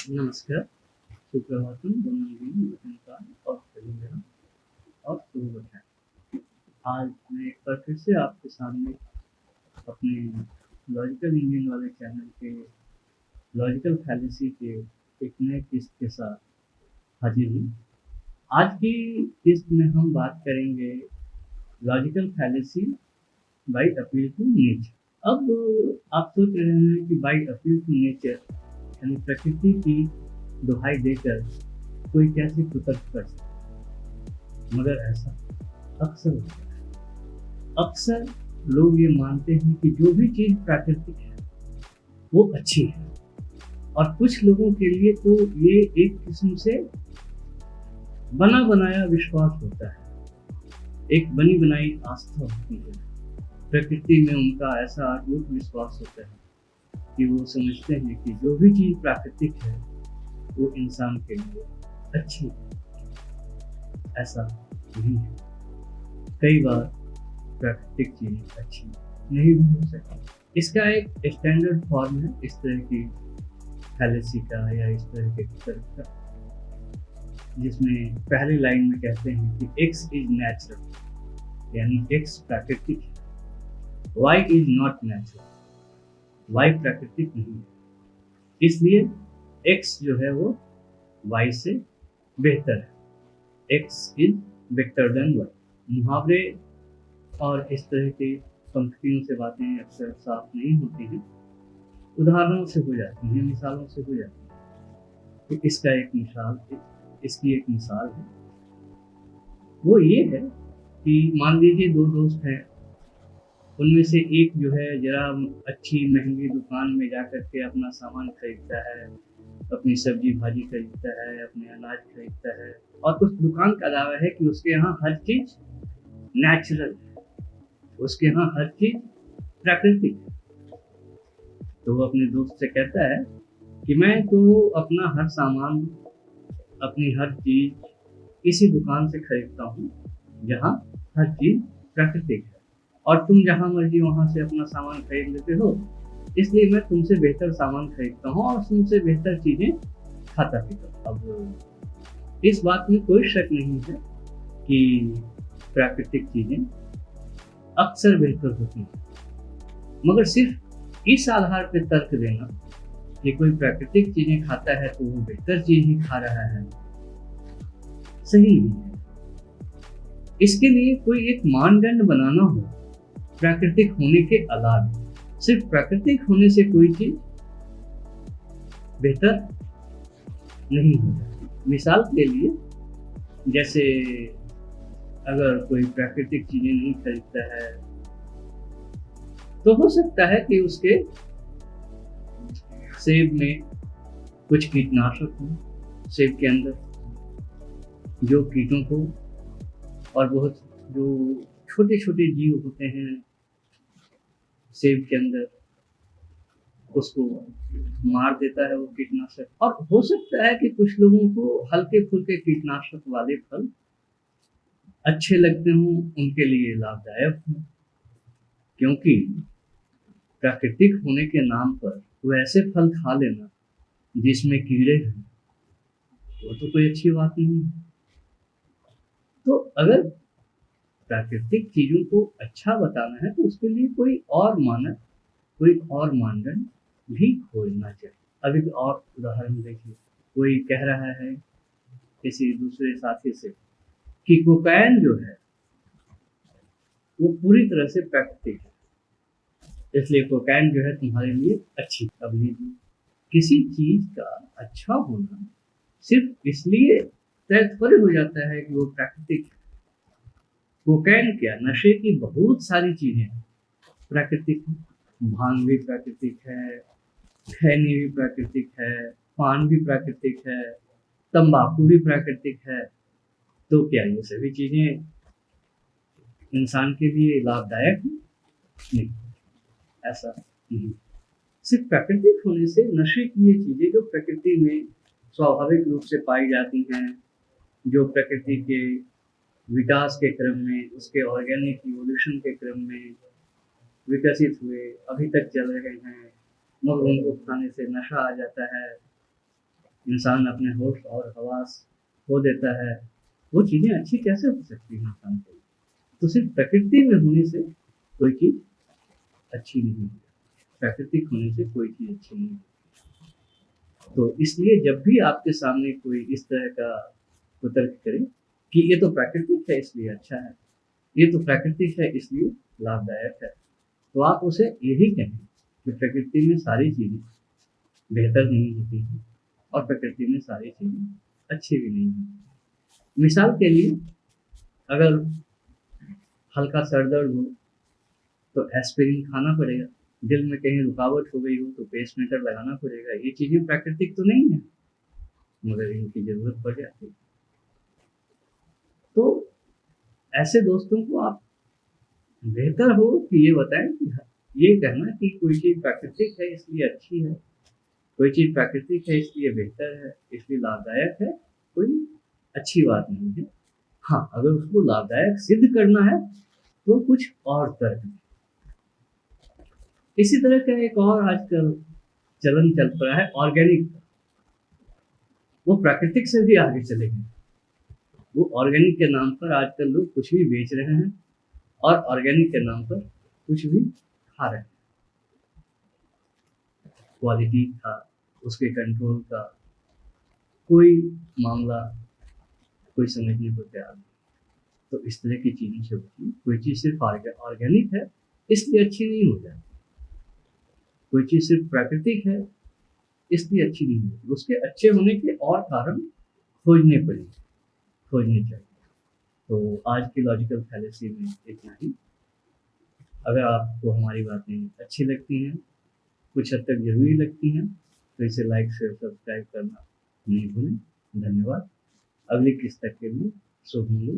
नमस्कार, सुप्रभातम, वंदनीय वतनदार और प्रियजनों और शुभ बधाई। आज मैं एक बार फिर से आपके सामने अपने लॉजिकल इंडियन वाले चैनल के लॉजिकल फैलेसी के एक नए किस्त के साथ हाजिर हूँ। आज की किस्त में हम बात करेंगे logical fallacy by appeal to nature. अब आप सोच रहे हैं कि बाय अपील टू नेचर यानी प्रकृति की दुहाई देकर कोई कैसे कुतर्क कर सकता, मगर ऐसा अक्सर होता है। अक्सर लोग ये मानते हैं कि जो भी चीज प्राकृतिक है वो अच्छी है, और कुछ लोगों के लिए तो ये एक किस्म से बना बनाया विश्वास होता है, एक बनी बनाई आस्था होती है। प्रकृति में उनका ऐसा अटूट विश्वास होता है कि वो समझते हैं कि जो भी चीज प्राकृतिक है वो इंसान के लिए अच्छी है। ऐसा नहीं है। कई बार प्राकृतिक चीजें अच्छी नहीं भी हो सकती। इसका एक स्टैंडर्ड फॉर्म है इस तरह की फैलेसी का या इस तरह के तर्क का, जिसमें पहली लाइन में कहते हैं कि एक्स इज नेचुरल, यानी एक्स प्राकृतिक है, y is not natural, y प्राकृतिक नहीं है, इसलिए एक्स जो है वो वाई से बेहतर है। X is better than y. मुहावरे और इस तरह की पंक्तियों से बातें अक्सर साफ नहीं होती हैं, उदाहरणों से हो जाती हैं, मिसालों से हो जाती हैं। तो इसकी एक मिसाल है, वो ये है कि मान लीजिए दो दोस्त हैं, उनमें से एक जो है जरा अच्छी महंगी दुकान में जा कर के अपना सामान खरीदता है, अपनी सब्जी भाजी खरीदता है, अपने अनाज खरीदता है, और उस दुकान का दावा है कि उसके यहाँ हर चीज नेचुरल है, उसके यहाँ हर चीज प्राकृतिक है। तो वो अपने दोस्त से कहता है कि मैं तो अपना हर सामान, अपनी हर चीज इसी दुकान से खरीदता हूँ जहाँ हर चीज प्राकृतिक है, और तुम जहाँ मर्जी वहां से अपना सामान खरीद लेते हो, इसलिए मैं तुमसे बेहतर सामान खरीदता हूँ और तुमसे बेहतर चीजें खाता पीता हूँ। अब इस बात में कोई शक नहीं है कि प्राकृतिक चीजें अक्सर बेहतर होती हैं, मगर सिर्फ इस आधार पर तर्क देना कि कोई प्राकृतिक चीजें खाता है तो वो बेहतर चीज ही खा रहा है, सही नहीं है। इसके लिए कोई एक मानदंड बनाना हो प्राकृतिक होने के अलावा। सिर्फ प्राकृतिक होने से कोई चीज बेहतर नहीं होता। मिसाल के लिए, जैसे अगर कोई प्राकृतिक चीजें नहीं खरीदता है तो हो सकता है कि उसके सेब में कुछ कीटनाशक हो, सेब के अंदर जो कीटों को और बहुत जो छोटे छोटे जीव होते हैं सेब के अंदर, उसको मार देता है वो कीटनाशक। और हो सकता है कि कुछ लोगों को हल्के फुल्के कीटनाशक वाले फल अच्छे लगते हों, उनके लिए लाभदायक हों, क्योंकि प्राकृतिक होने के नाम पर वैसे फल खा लेना जिसमें कीड़े हैं वो तो कोई अच्छी बात नहीं है। तो अगर प्राकृतिक चीजों को अच्छा बताना है तो उसके लिए कोई और मानक, कोई और मानदंड भी खोजना चाहिए। अभी तो और उदाहरण देखिए, कोई कह रहा है किसी दूसरे साथी से कि कोकाइन जो है वो पूरी तरह से प्राकृतिक है, इसलिए कोकाइन जो है तुम्हारे लिए अच्छी। अब लीजिए, किसी चीज का अच्छा होना सिर्फ इसलिए तय थोड़े हो जाता है कि वो प्राकृतिक है। कोकाइन क्या, नशे की बहुत सारी चीजें प्राकृतिक हैं। भांग भी प्राकृतिक है, खैनी भी प्राकृतिक है, पान भी प्राकृतिक है, तंबाकू भी प्राकृतिक है। तो क्या ये सभी चीजें इंसान के लिए लाभदायक हैं? नहीं, ऐसा नहीं। सिर्फ प्राकृतिक होने से नशे की ये चीजें जो प्रकृति में स्वाभाविक रूप से पाई जाती हैं, जो प्रकृति के विकास के क्रम में, उसके ऑर्गेनिक इवोल्यूशन के क्रम में विकसित हुए, अभी तक चल रहे हैं, मगर उनको खाने से नशा आ जाता है, इंसान अपने होश और हवास खो देता है, वो चीज़ें अच्छी कैसे हो सकती हैं इंसान के लिए? तो सिर्फ प्रकृति में होने से कोई चीज़ अच्छी नहीं होती, प्राकृतिक होने से कोई चीज़ अच्छी नहीं होती। तो इसलिए जब भी आपके सामने कोई इस तरह का कुतर्क करे कि ये तो प्राकृतिक है इसलिए अच्छा है, ये तो प्राकृतिक है इसलिए लाभदायक है, तो आप उसे यही कहें कि प्रकृति में सारी चीज़ें बेहतर नहीं होती हैं और प्रकृति में सारी चीज़ें अच्छी भी नहीं होती। मिसाल के लिए अगर हल्का सर दर्द हो तो एस्पिरिन खाना पड़ेगा, दिल में कहीं रुकावट हो गई हो तो पेसमेकर लगाना पड़ेगा। ये चीज़ें प्राकृतिक तो नहीं है, मगर इनकी ज़रूरत पड़ जाती है। तो ऐसे दोस्तों को आप बेहतर हो कि ये बताएं कि ये कहना कि कोई चीज़ प्राकृतिक है इसलिए अच्छी है, कोई चीज़ प्राकृतिक है इसलिए बेहतर है, इसलिए लाभदायक है, कोई अच्छी बात नहीं है। हाँ, अगर उसको लाभदायक सिद्ध करना है तो कुछ और तर्क दें। इसी तरह का एक और आजकल चलन चल पड़ा है ऑर्गेनिक। वो प्राकृतिक से भी आगे चले गए। वो ऑर्गेनिक के नाम पर आजकल लोग कुछ भी बेच रहे हैं और ऑर्गेनिक के नाम पर कुछ भी खा रहे हैं। क्वालिटी का, उसके कंट्रोल का कोई मामला कोई समझने को तैयार नहीं। तो इस तरह की चीज़ें से बचिए। कोई चीज़ सिर्फ ऑर्गेनिक है इसलिए अच्छी नहीं हो जाती, कोई चीज़ सिर्फ प्राकृतिक है इसलिए अच्छी नहीं होती, उसके अच्छे होने के और कारण खोजने चाहिए। तो आज की लॉजिकल फैलेसी में इतना ही। अगर आपको हमारी बातें अच्छी लगती हैं, कुछ हद तक ज़रूरी लगती हैं, तो इसे लाइक शेयर सब्सक्राइब करना नहीं भूलें। धन्यवाद। अगली किस्त तक के लिए शुभ मंगल।